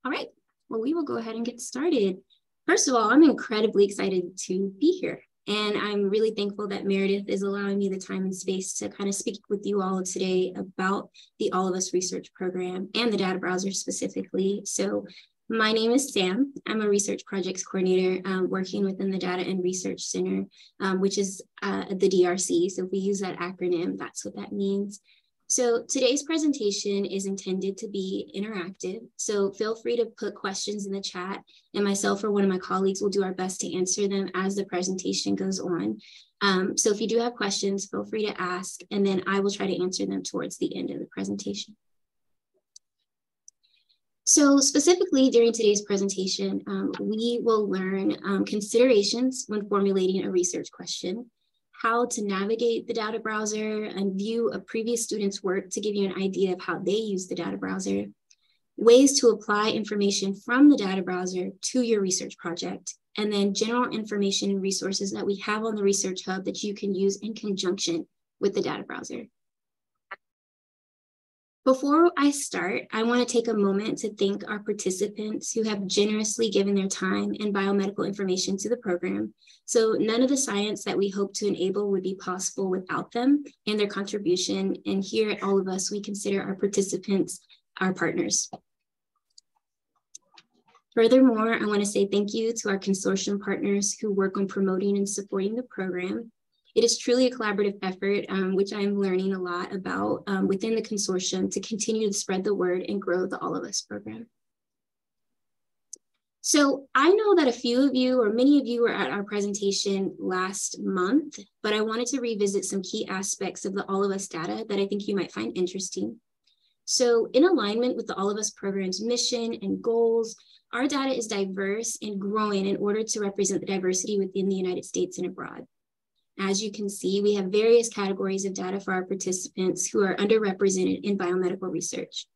All right, well, we will go ahead and get started. First of all, I'm incredibly excited to be here. And I'm really thankful that Meredith is allowing me the time and space to kind of speak with you all today about the All of Us research program and the data browser specifically. So my name is Sam. I'm a research projects coordinator working within the Data and Research Center, which is the DRC. So if we use that acronym, that's what that means. So today's presentation is intended to be interactive. So feel free to put questions in the chat, and myself or one of my colleagues will do our best to answer them as the presentation goes on. So if you do have questions, feel free to ask, and then I will try to answer them towards the end of the presentation. So specifically during today's presentation, we will learn considerations when formulating a research question, how to navigate the data browser and view a previous student's work to give you an idea of how they use the data browser, ways to apply information from the data browser to your research project, and then general information and resources that we have on the Research Hub that you can use in conjunction with the data browser. Before I start, I want to take a moment to thank our participants who have generously given their time and biomedical information to the program. So none of the science that we hope to enable would be possible without them and their contribution. And here at All of Us, we consider our participants our partners. Furthermore, I want to say thank you to our consortium partners who work on promoting and supporting the program. It is truly a collaborative effort, which I'm learning a lot about within the consortium to continue to spread the word and grow the All of Us program. So I know that a few of you or many of you were at our presentation last month, but I wanted to revisit some key aspects of the All of Us data that I think you might find interesting. So in alignment with the All of Us program's mission and goals, our data is diverse and growing in order to represent the diversity within the United States and abroad. As you can see, we have various categories of data for our participants who are underrepresented in biomedical research.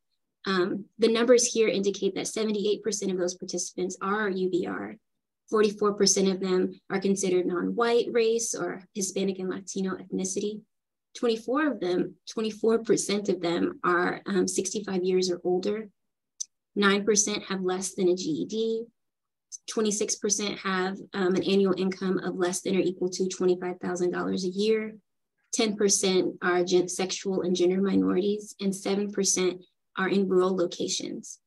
The numbers here indicate that 78% of those participants are UBR. 44% of them are considered non-white race or Hispanic and Latino ethnicity. 24% of them are 65 years or older. 9% have less than a GED. 26% have an annual income of less than or equal to $25,000 a year. 10% are sexual and gender minorities, and 7% are in rural locations.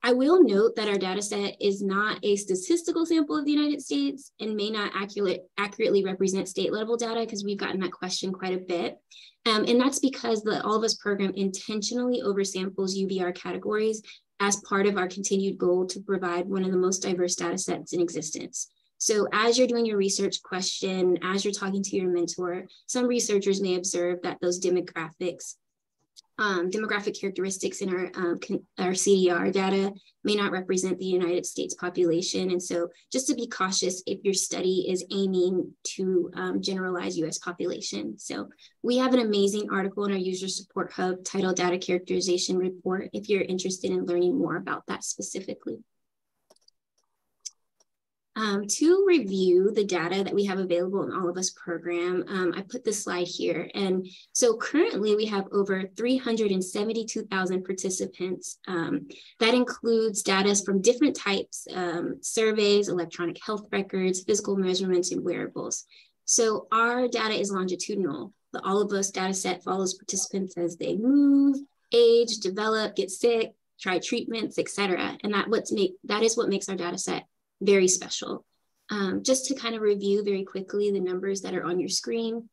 I will note that our data set is not a statistical sample of the United States and may not accurately represent state level data, because we've gotten that question quite a bit. And that's because the All of Us program intentionally oversamples UBR categories as part of our continued goal to provide one of the most diverse data sets in existence. So as you're doing your research question, as you're talking to your mentor, some researchers may observe that those demographic characteristics in our CDR data may not represent the United States population. And so just to be cautious if your study is aiming to generalize US population. So we have an amazing article in our user support hub titled Data Characterization Report if you're interested in learning more about that specifically. To review the data that we have available in All of Us program, I put this slide here. And so currently we have over 372,000 participants. That includes data from different types, surveys, electronic health records, physical measurements, and wearables. So our data is longitudinal. The All of Us data set follows participants as they move, age, develop, get sick, try treatments, etc. And that is what makes our data set very special. Just to kind of review very quickly the numbers that are on your screen,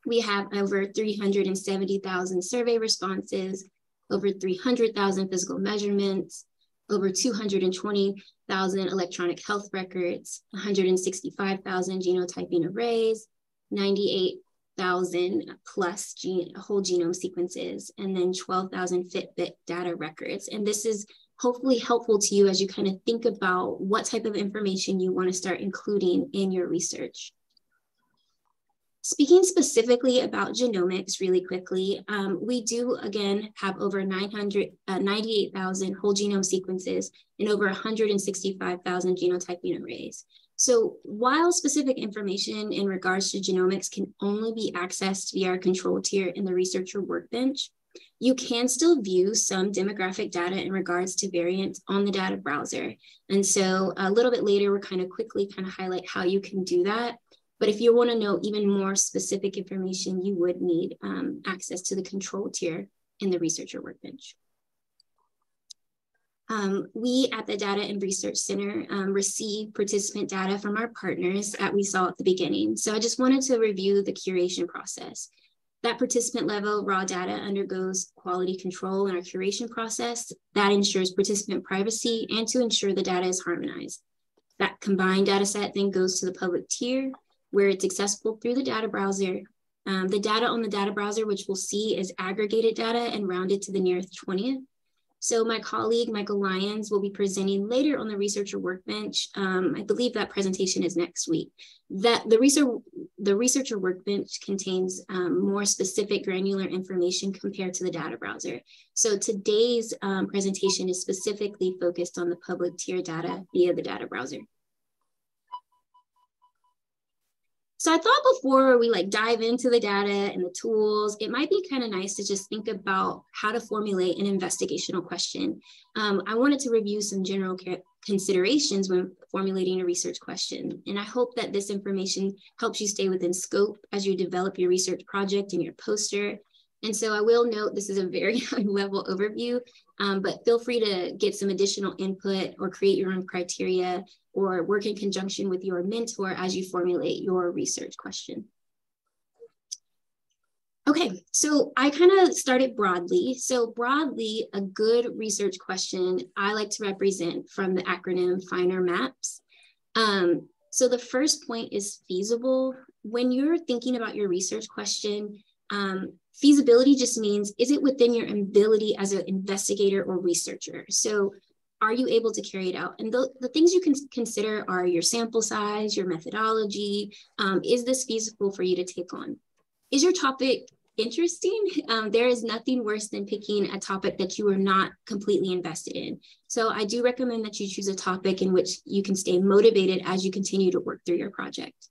we have over 370,000 survey responses, over 300,000 physical measurements, over 220,000 electronic health records, 165,000 genotyping arrays, 98,000 plus whole genome sequences, and then 12,000 Fitbit data records. And this is hopefully helpful to you as you kind of think about what type of information you want to start including in your research. Speaking specifically about genomics really quickly, we do again have over 98,000 whole genome sequences and over 165,000 genotyping arrays. So while specific information in regards to genomics can only be accessed via our control tier in the researcher workbench, You can still view some demographic data in regards to variants on the data browser. And so a little bit later, we're quickly highlight how you can do that. But if you want to know even more specific information, you would need access to the control tier in the researcher workbench. We at the Data and Research Center receive participant data from our partners that we saw at the beginning. So I just wanted to review the curation process. That participant level raw data undergoes quality control in our curation process. That ensures participant privacy and to ensure the data is harmonized. That combined data set then goes to the public tier where it's accessible through the data browser. The data on the data browser, which we'll see, is aggregated data and rounded to the nearest 20th. So my colleague, Michael Lyons, will be presenting later on the researcher workbench. I believe that presentation is next week. The researcher workbench contains more specific granular information compared to the data browser. So today's presentation is specifically focused on the public tier data via the data browser. So I thought before we dive into the data and the tools, it might be kind of nice to just think about how to formulate an investigational question. I wanted to review some general considerations when formulating a research question. And I hope that this information helps you stay within scope as you develop your research project and your poster. And so I will note this is a very high level overview, but feel free to get some additional input or create your own criteria or work in conjunction with your mentor as you formulate your research question. Okay, so I kind of started broadly. So broadly, a good research question I like to represent from the acronym FINER MAPS. So the first point is feasible. When you're thinking about your research question, feasibility just means, is it within your ability as an investigator or researcher? So are you able to carry it out? And the things you can consider are your sample size, your methodology. Is this feasible for you to take on? Is your topic interesting? There is nothing worse than picking a topic that you are not completely invested in. So I do recommend that you choose a topic in which you can stay motivated as you continue to work through your project.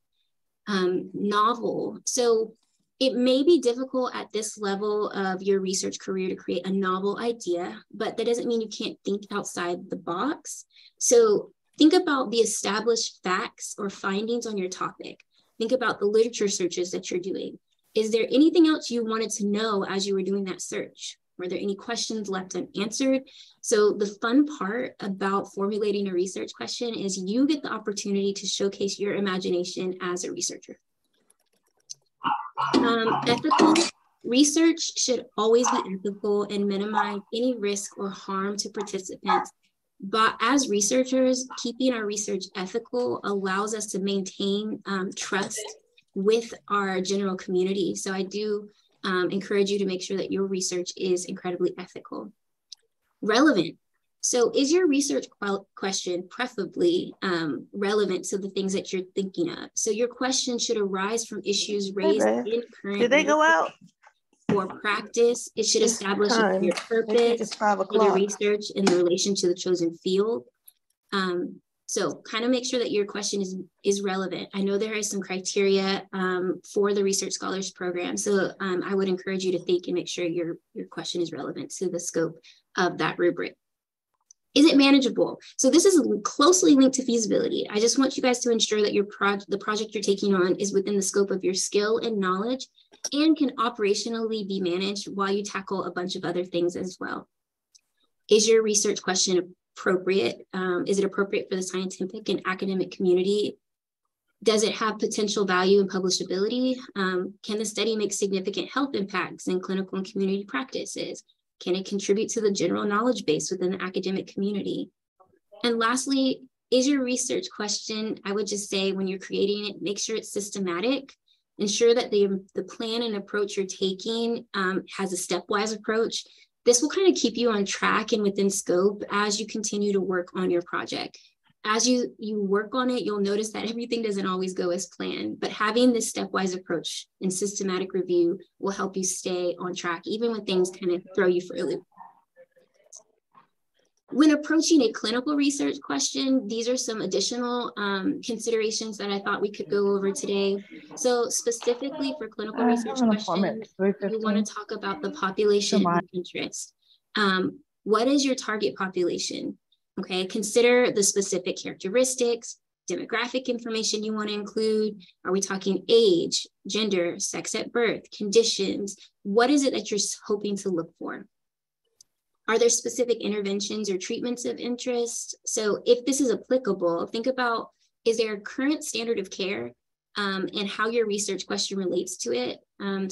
Novel. So it may be difficult at this level of your research career to create a novel idea, but that doesn't mean you can't think outside the box. So think about the established facts or findings on your topic. Think about the literature searches that you're doing. Is there anything else you wanted to know as you were doing that search? Were there any questions left unanswered? So the fun part about formulating a research question is you get the opportunity to showcase your imagination as a researcher. Ethical research should always be ethical and minimize any risk or harm to participants. But as researchers, keeping our research ethical allows us to maintain trust with our general community. So I do encourage you to make sure that your research is incredibly ethical. Relevant. So is your research question preferably relevant to the things that you're thinking of? So your question should arise from issues raised in current Did they go out? or practice. It should establish a clear purpose in your research in relation to the chosen field. So kind of make sure that your question is relevant. I know there is some criteria for the Research Scholars Program. So I would encourage you to think and make sure your question is relevant to the scope of that rubric. Is it manageable? So this is closely linked to feasibility. I just want you guys to ensure that the project you're taking on is within the scope of your skill and knowledge and can operationally be managed while you tackle a bunch of other things as well. Is your research question appropriate? Is it appropriate for the scientific and academic community? Does it have potential value and publishability? Can the study make significant health impacts in clinical and community practices? Can it contribute to the general knowledge base within the academic community? And lastly, is your research question, I would just say when you're creating it, make sure it's systematic. Ensure that the plan and approach you're taking has a stepwise approach. This will kind of keep you on track and within scope as you continue to work on your project. As you work on it, you'll notice that everything doesn't always go as planned, but having this stepwise approach and systematic review will help you stay on track, even when things kind of throw you for a loop. When approaching a clinical research question, these are some additional considerations that I thought we could go over today. So specifically for clinical research questions, you want to talk about the population of interest. What is your target population? Okay, consider the specific characteristics, demographic information you want to include. Are we talking age, gender, sex at birth, conditions? What is it that you're hoping to look for? Are there specific interventions or treatments of interest? So if this is applicable, think about, is there a current standard of care and how your research question relates to it?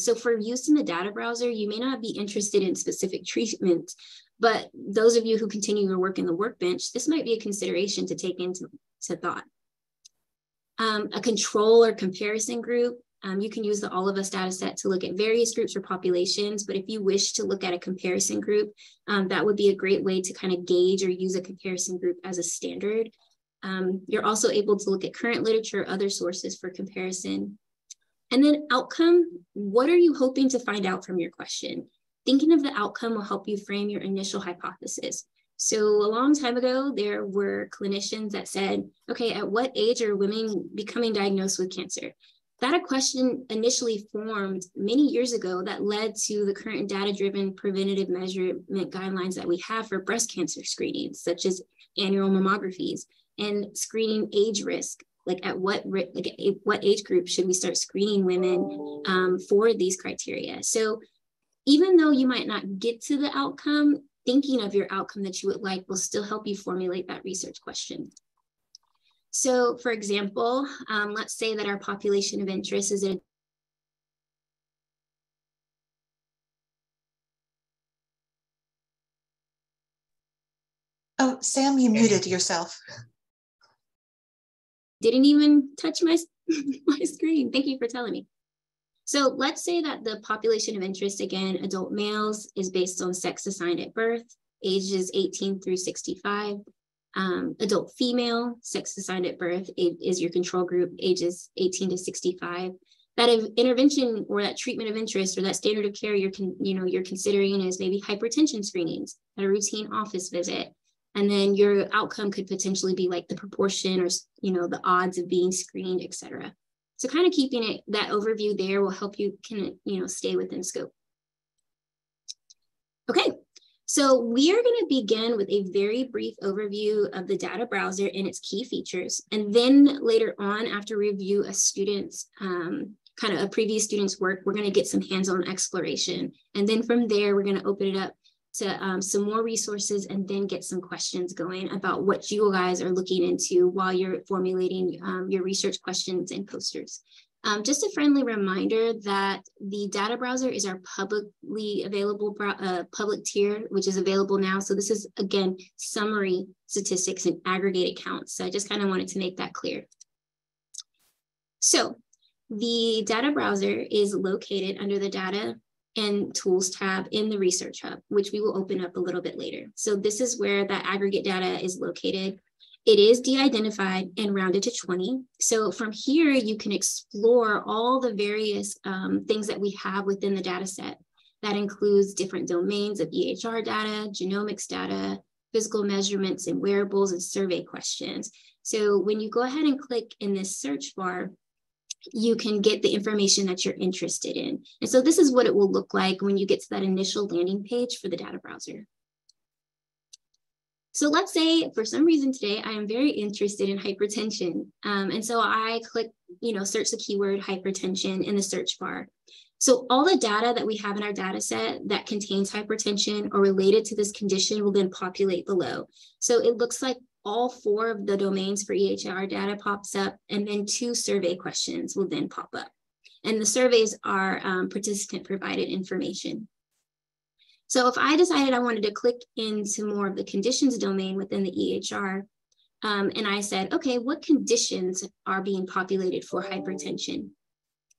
So for use in the data browser, you may not be interested in specific treatment, but those of you who continue your work in the Workbench, this might be a consideration to take into thought. A control or comparison group. You can use the All of Us data set to look at various groups or populations, but if you wish to look at a comparison group, that would be a great way to kind of gauge or use a comparison group as a standard. You're also able to look at current literature, other sources for comparison. And then outcome, what are you hoping to find out from your question? Thinking of the outcome will help you frame your initial hypothesis. So a long time ago, there were clinicians that said, okay, at what age are women becoming diagnosed with cancer? That a question initially formed many years ago that led to the current data-driven preventative measurement guidelines that we have for breast cancer screenings, such as annual mammographies and screening age risk. Like at what age group should we start screening women for these criteria? So even though you might not get to the outcome, thinking of your outcome that you would like will still help you formulate that research question. So for example, let's say that our population of interest is a Oh, Sam, you muted yourself. Didn't even touch my screen. Thank you for telling me. So let's say that the population of interest, again, adult males, is based on sex assigned at birth, ages 18 through 65. Adult female, sex assigned at birth, is your control group, ages 18 to 65. That intervention or that treatment of interest or that standard of care you're considering is maybe hypertension screenings at a routine office visit. And then your outcome could potentially be like the proportion or, the odds of being screened, et cetera. So kind of keeping that overview there will help you stay within scope. Okay. So we are going to begin with a very brief overview of the data browser and its key features. And then later on, after review a student's, kind of a previous student's work, we're going to get some hands-on exploration. And then from there, we're going to open it up to some more resources and then get some questions going about what you guys are looking into while you're formulating your research questions and posters. Just a friendly reminder that the data browser is our publicly available public tier, which is available now. So this is, again, summary statistics and aggregated counts. So I just kind of wanted to make that clear. So the data browser is located under the Data and Tools tab in the Research Hub, which we will open up a little bit later. So this is where that aggregate data is located. It is de-identified and rounded to 20. So from here, you can explore all the various things that we have within the data set. That includes different domains of EHR data, genomics data, physical measurements and wearables and survey questions. So when you go ahead and click in this search bar, you can get the information that you're interested in. And so this is what it will look like when you get to that initial landing page for the data browser. So let's say for some reason today, I am very interested in hypertension. And so I click, search the keyword hypertension in the search bar. So all the data that we have in our data set that contains hypertension or related to this condition will then populate below. So it looks like all 4 of the domains for EHR data pops up, and then 2 survey questions will then pop up. And the surveys are participant provided information. So if I decided I wanted to click into more of the conditions domain within the EHR, and I said, okay, what conditions are being populated for hypertension?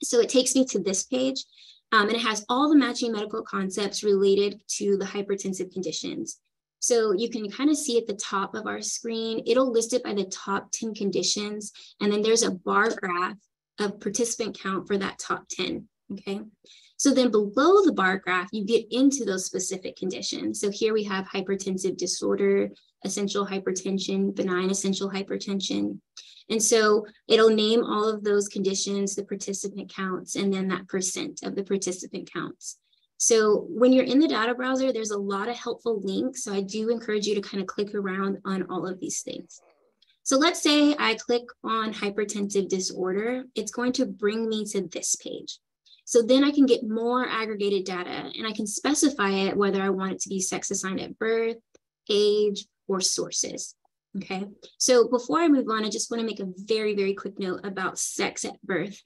So it takes me to this page, and it has all the matching medical concepts related to the hypertensive conditions. So you can kind of see at the top of our screen, it'll list it by the top 10 conditions, and then there's a bar graph of participant count for that top 10, okay? So then below the bar graph, you get into those specific conditions. So here we have hypertensive disorder, essential hypertension, benign essential hypertension. And so it'll name all of those conditions, the participant counts, and then that percent of the participant counts. So when you're in the data browser, there's a lot of helpful links. So I do encourage you to kind of click around on all of these things. So let's say I click on hypertensive disorder, it's going to bring me to this page. So then I can get more aggregated data and I can specify it whether I want it to be sex assigned at birth, age, or sources. Okay, so before I move on, I just want to make a very, very quick note about sex at birth.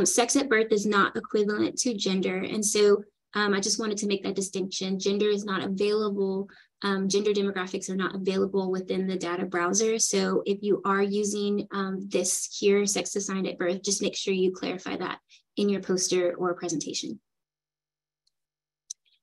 Sex at birth is not equivalent to gender. And so I just wanted to make that distinction. Gender is not available. Gender demographics are not available within the data browser. So if you are using this here, sex assigned at birth, just make sure you clarify that in your poster or presentation.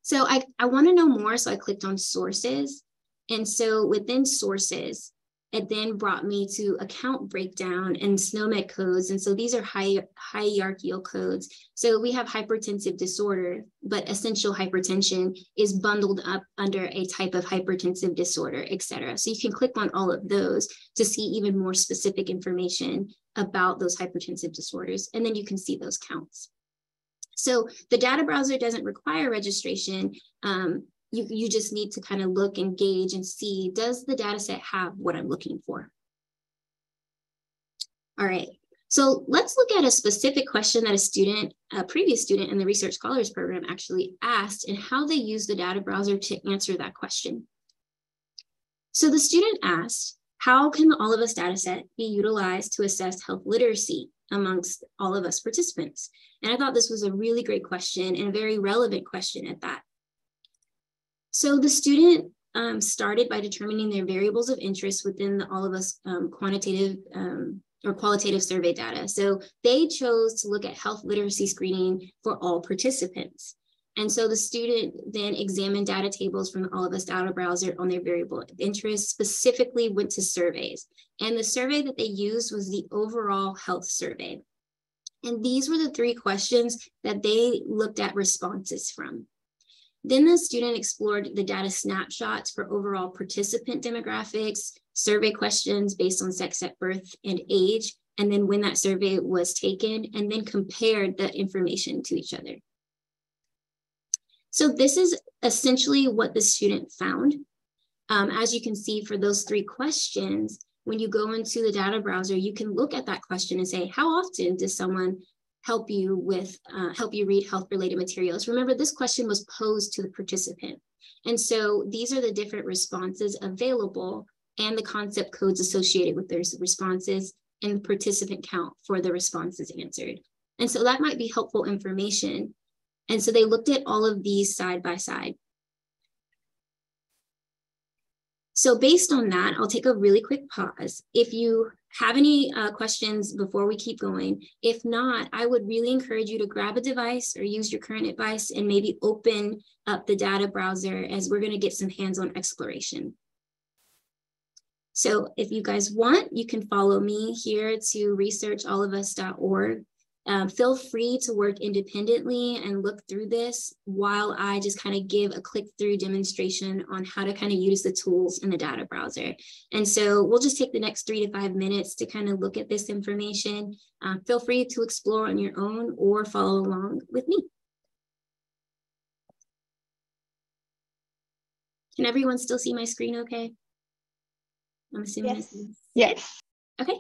So I want to know more, so I clicked on sources. And so within sources, it then brought me to account breakdown and SNOMED codes. And so these are hierarchical codes. So we have hypertensive disorder, but essential hypertension is bundled up under a type of hypertensive disorder, et cetera. So you can click on all of those to see even more specific information about those hypertensive disorders. And then you can see those counts. So the data browser doesn't require registration. You just need to kind of look and gauge and see, does the data set have what I'm looking for? All right, so let's look at a specific question that a previous student in the Research Scholars Program actually asked and how they use the data browser to answer that question. So the student asked, how can the All of Us data set be utilized to assess health literacy amongst all of us participants? And I thought this was a really great question and a very relevant question at that. So the student started by determining their variables of interest within the All of Us quantitative or qualitative survey data. So they chose to look at health literacy screening for all participants. And so the student then examined data tables from the All of Us data browser on their variable of interest, specifically went to surveys. And the survey that they used was the overall health survey. And these were the 3 questions that they looked at responses from. Then the student explored the data snapshots for overall participant demographics, survey questions based on sex at birth and age, and then when that survey was taken, and then compared the information to each other. So this is essentially what the student found. As you can see for those 3 questions, when you go into the data browser, you can look at that question and say, how often does someone help you read health-related materials? Remember, this question was posed to the participant. And so these are the different responses available and the concept codes associated with those responses and the participant count for the responses answered. And so that might be helpful information. And so they looked at all of these side by side. So based on that, I'll take a really quick pause. If you have any questions before we keep going, if not, I would really encourage you to grab a device or use your current device and maybe open up the data browser, as we're going to get some hands-on exploration. So if you guys want, you can follow me here to researchallofus.org. Feel free to work independently and look through this while I just kind of give a click-through demonstration on how to kind of use the tools in the data browser. And so we'll just take the next 3 to 5 minutes to kind of look at this information. Feel free to explore on your own or follow along with me. Can everyone still see my screen okay? I'm assuming. Yes. Yes. Okay.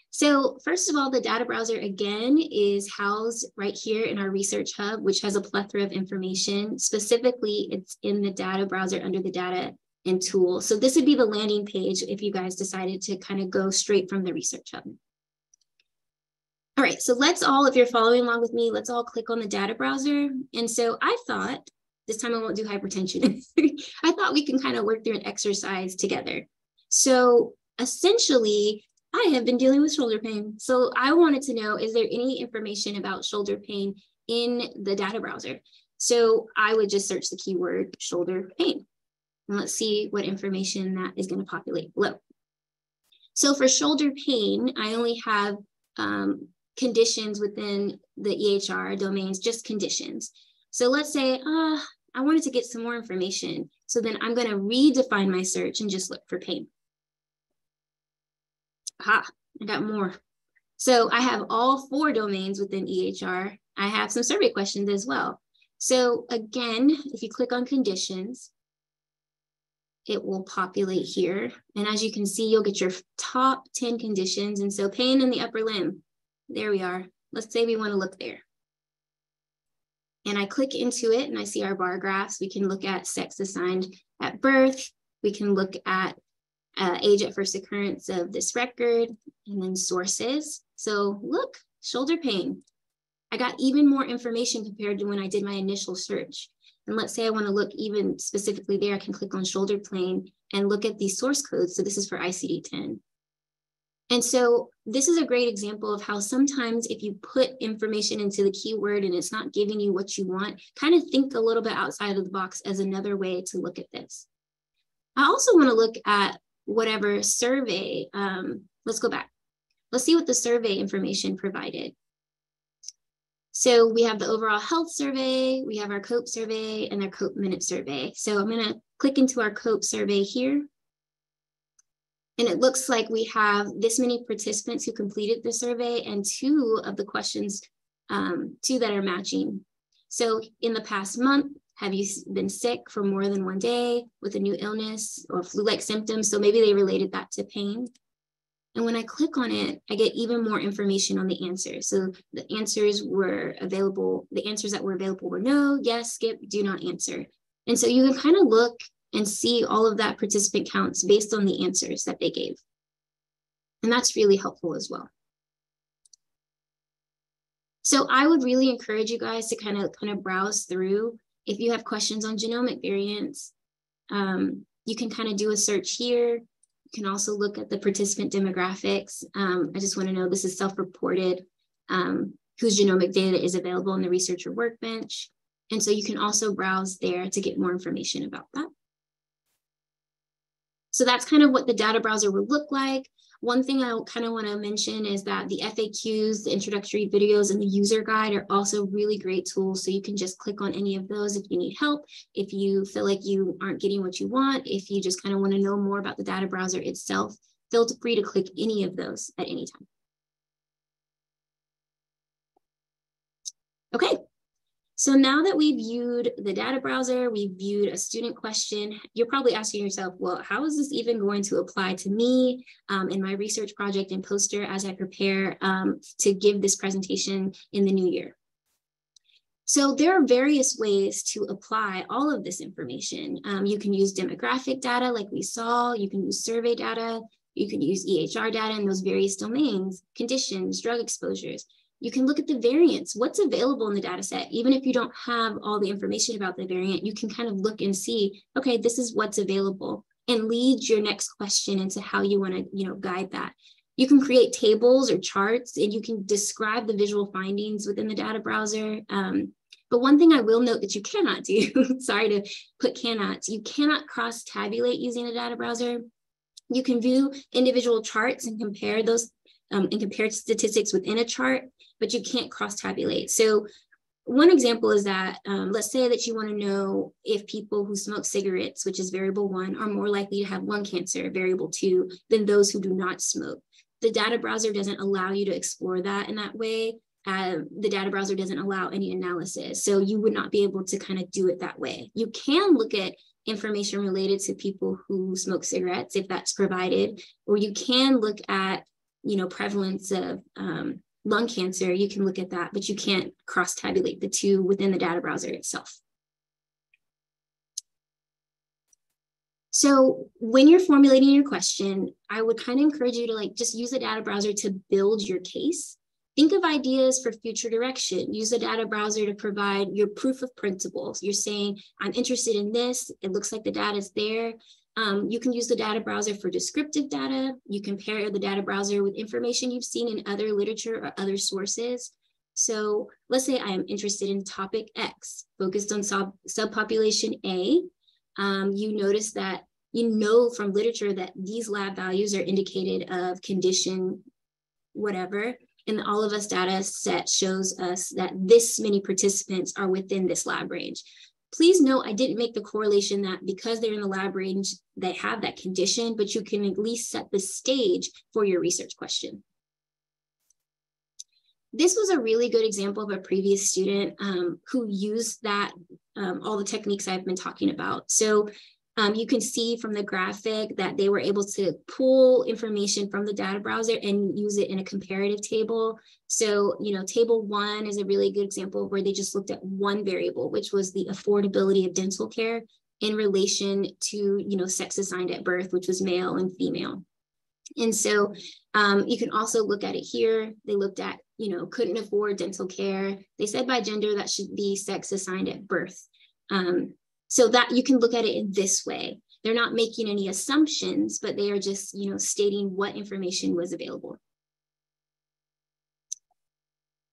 So first of all, the data browser again is housed right here in our research hub, which has a plethora of information. Specifically, it's in the data browser under the data and tools. So this would be the landing page if you guys decided to kind of go straight from the research hub. All right, so let's all, if you're following along with me, let's all click on the data browser. And so I thought, this time I won't do hypertension. I thought we can kind of work through an exercise together. So essentially, I have been dealing with shoulder pain. So I wanted to know, is there any information about shoulder pain in the data browser? So I would just search the keyword shoulder pain. And let's see what information that is going to populate below. So for shoulder pain, I only have conditions within the EHR domains, just conditions. So let's say, I wanted to get some more information. So then I'm going to redefine my search and just look for pain. Aha, I got more. So I have all 4 domains within EHR. I have some survey questions as well. So again, if you click on conditions, it will populate here. And as you can see, you'll get your top 10 conditions. And so pain in the upper limb, there we are. Let's say we want to look there. And I click into it and I see our bar graphs. We can look at sex assigned at birth. We can look at age at first occurrence of this record, and then sources. So look, shoulder pain. I got even more information compared to when I did my initial search. And let's say I want to look even specifically there, I can click on shoulder pain and look at the source codes. So this is for ICD-10. And so this is a great example of how sometimes if you put information into the keyword and it's not giving you what you want, kind of think a little bit outside of the box as another way to look at this. I also want to look at whatever survey. Let's go back. Let's see what the survey information provided. So we have the overall health survey, we have our COPE survey, and their COPE minute survey. So I'm going to click into our COPE survey here. And it looks like we have this many participants who completed the survey and 2 of the questions, 2 that are matching. So in the past month, have you been sick for more than 1 day with a new illness or flu-like symptoms? So maybe they related that to pain. And when I click on it, I get even more information on the answers. So the answers were available. The answers that were available were no, yes, skip, do not answer. And so you can kind of look and see all of that participant counts based on the answers that they gave. And that's really helpful as well. So I would really encourage you guys to kind of browse through. If you have questions on genomic variants, you can kind of do a search here. You can also look at the participant demographics. I just want to know this is self-reported, whose genomic data is available in the researcher workbench. And so you can also browse there to get more information about that. So that's kind of what the data browser would look like. One thing I kind of want to mention is that the FAQs, the introductory videos, and the user guide are also really great tools. So you can just click on any of those if you need help, if you feel like you aren't getting what you want, if you just kind of want to know more about the data browser itself, feel free to click any of those at any time. Okay. So now that we've viewed the data browser, we've viewed a student question, you're probably asking yourself, well, how is this even going to apply to me in my research project and poster as I prepare to give this presentation in the new year? So there are various ways to apply all of this information. You can use demographic data like we saw, you can use survey data, you can use EHR data in those various domains, conditions, drug exposures. You can look at the variants, what's available in the data set. Even if you don't have all the information about the variant, you can kind of look and see, okay, this is what's available, and lead your next question into how you want to, guide that. You can create tables or charts, and you can describe the visual findings within the data browser. But one thing I will note that you cannot do, sorry to put cannot, you cannot cross-tabulate using the data browser. You can view individual charts and compare those and compare statistics within a chart, but you can't cross-tabulate. So one example is that, let's say that you want to know if people who smoke cigarettes, which is variable 1, are more likely to have lung cancer, variable 2, than those who do not smoke. The data browser doesn't allow you to explore that in that way. The data browser doesn't allow any analysis. So you would not be able to kind of do it that way. You can look at information related to people who smoke cigarettes if that's provided, or you can look at prevalence of lung cancer, you can look at that, but you can't cross-tabulate the two within the data browser itself. So when you're formulating your question, I would kind of encourage you to just use the data browser to build your case. Think of ideas for future direction. Use the data browser to provide your proof of principles. You're saying, I'm interested in this. It looks like the data is there. You can use the data browser for descriptive data. You can pair the data browser with information you've seen in other literature or other sources. So let's say I am interested in topic X, focused on subpopulation A. You notice that from literature that these lab values are indicated of condition, whatever. And the All of Us data set shows us that this many participants are within this lab range. Please note, I didn't make the correlation that because they're in the lab range, they have that condition, but you can at least set the stage for your research question. This was a really good example of a previous student who used that, all the techniques I've been talking about. So you can see from the graphic that they were able to pull information from the data browser and use it in a comparative table. So, table 1 is a really good example where they just looked at one variable, which was the affordability of dental care in relation to, sex assigned at birth, which was male and female. And so you can also look at it here. They looked at, couldn't afford dental care. They said by gender, that should be sex assigned at birth. So that you can look at it in this way. They're not making any assumptions, but they are just, stating what information was available.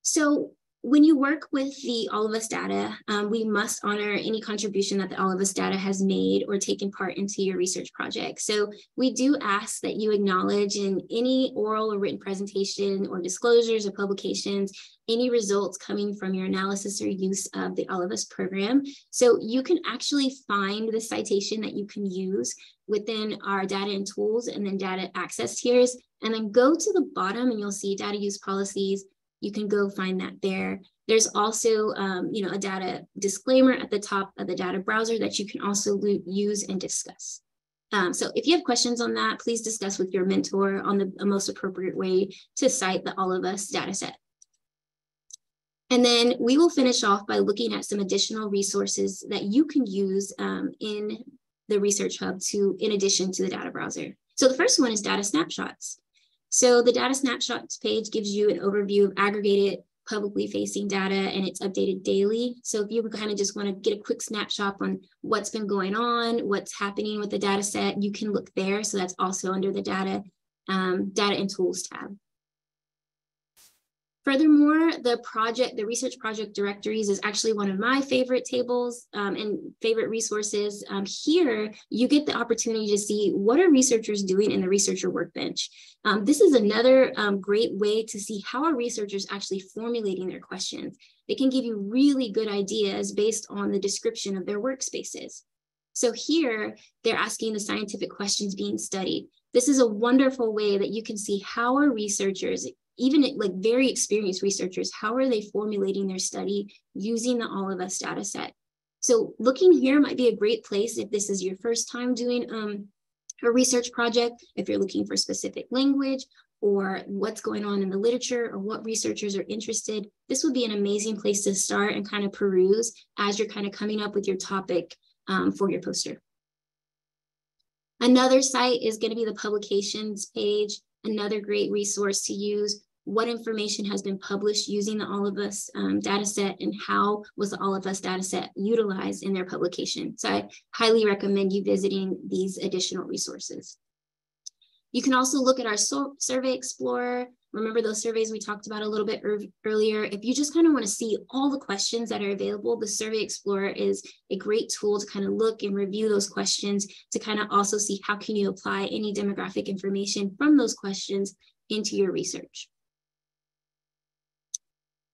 So when you work with the All of Us data, we must honor any contribution that the All of Us data has made or taken part into your research project. So we do ask that you acknowledge in any oral or written presentation or disclosures or publications, any results coming from your analysis or use of the All of Us program. So you can actually find the citation that you can use within our data and tools and then data access tiers, and then go to the bottom and you'll see data use policies. You can go find that there. There's also, a data disclaimer at the top of the data browser that you can also use and discuss. So if you have questions on that, please discuss with your mentor on the most appropriate way to cite the All of Us data set. And then we will finish off by looking at some additional resources that you can use in the Research Hub in addition to the data browser. So the first one is data snapshots. So the data snapshots page gives you an overview of aggregated publicly facing data, and it's updated daily. So if you kind of just want to get a quick snapshot on what's been going on, what's happening with the data set, you can look there. So that's also under the data and tools tab. Furthermore, the research project directories is actually one of my favorite tables and favorite resources. Here, you get the opportunity to see what are researchers doing in the researcher workbench. This is another great way to see how are researchers actually formulating their questions. They can give you really good ideas based on the description of their workspaces. So here, they're asking the scientific questions being studied. This is a wonderful way that you can see how are researchers, even like very experienced researchers, how are they formulating their study using the All of Us data set? So looking here might be a great place if this is your first time doing a research project, if you're looking for specific language or what's going on in the literature or what researchers are interested, this would be an amazing place to start and kind of peruse as you're kind of coming up with your topic for your poster. Another site is going to be the publications page. Another great resource to use, what information has been published using the All of Us data set and how was the All of Us data set utilized in their publication. So I highly recommend you visiting these additional resources. You can also look at our Survey Explorer. Remember those surveys we talked about a little bit earlier. If you just kind of want to see all the questions that are available, the Survey Explorer is a great tool to kind of look and review those questions, to kind of also see how can you apply any demographic information from those questions into your research.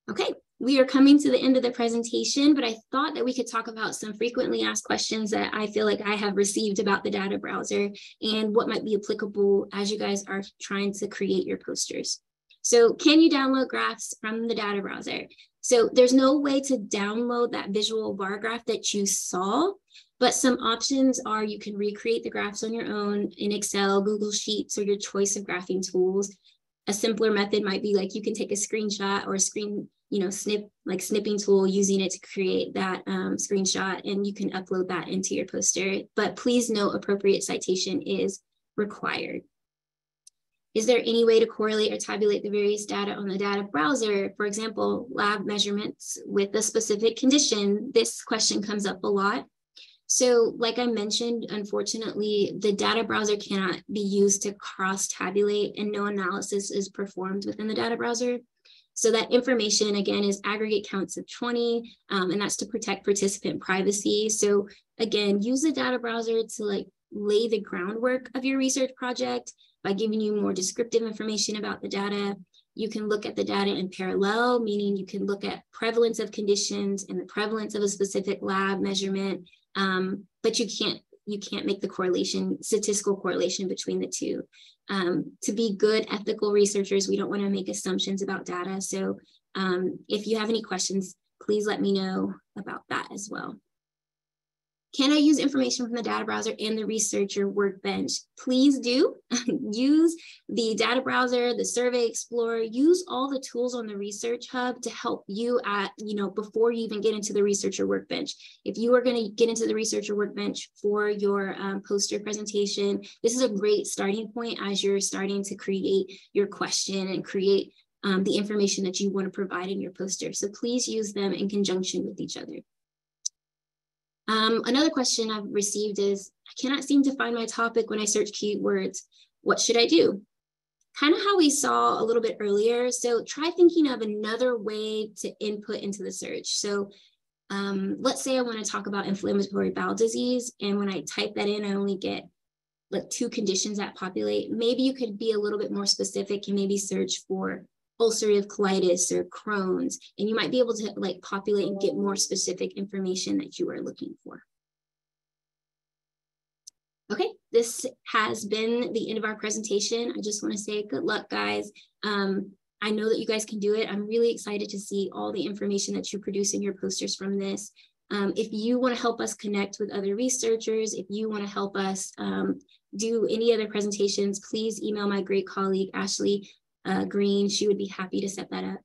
Okay, we are coming to the end of the presentation, but I thought that we could talk about some frequently asked questions that I feel like I have received about the data browser and what might be applicable as you guys are trying to create your posters. So can you download graphs from the data browser? So there's no way to download that visual bar graph that you saw, but some options are you can recreate the graphs on your own in Excel, Google Sheets, or your choice of graphing tools. A simpler method might be like you can take a screenshot or a snipping tool using it to create that screenshot, and you can upload that into your poster. But please note appropriate citation is required. Is there any way to correlate or tabulate the various data on the data browser? For example, lab measurements with a specific condition. This question comes up a lot. So like I mentioned, unfortunately, the data browser cannot be used to cross-tabulate, and no analysis is performed within the data browser. So that information, again, is aggregate counts of 20, and that's to protect participant privacy. So again, use the data browser to lay the groundwork of your research project by giving you more descriptive information about the data. You can look at the data in parallel, meaning you can look at prevalence of conditions and the prevalence of a specific lab measurement, but you can't make the statistical correlation between the two. To be good ethical researchers, we don't want to make assumptions about data. So if you have any questions, please let me know about that as well. Can I use information from the data browser and the researcher workbench? Please do. Use the data browser, the survey explorer, use all the tools on the research hub to help you before you even get into the researcher workbench. If you are going to get into the researcher workbench for your poster presentation, this is a great starting point as you're starting to create your question and create the information that you want to provide in your poster. So please use them in conjunction with each other. Another question I've received is, I cannot seem to find my topic when I search keywords. What should I do? Kind of how we saw a little bit earlier. So try thinking of another way to input into the search. So let's say I want to talk about inflammatory bowel disease. And when I type that in, I only get like 2 conditions that populate. Maybe you could be a little bit more specific and maybe search for ulcerative colitis or Crohn's, and you might be able to like populate and get more specific information that you are looking for. Okay, this has been the end of our presentation. I just want to say good luck, guys. I know that you guys can do it. I'm really excited to see all the information that you produce in your posters from this. If you want to help us connect with other researchers, if you want to help us do any other presentations, please email my great colleague, Ashley Green. She would be happy to set that up.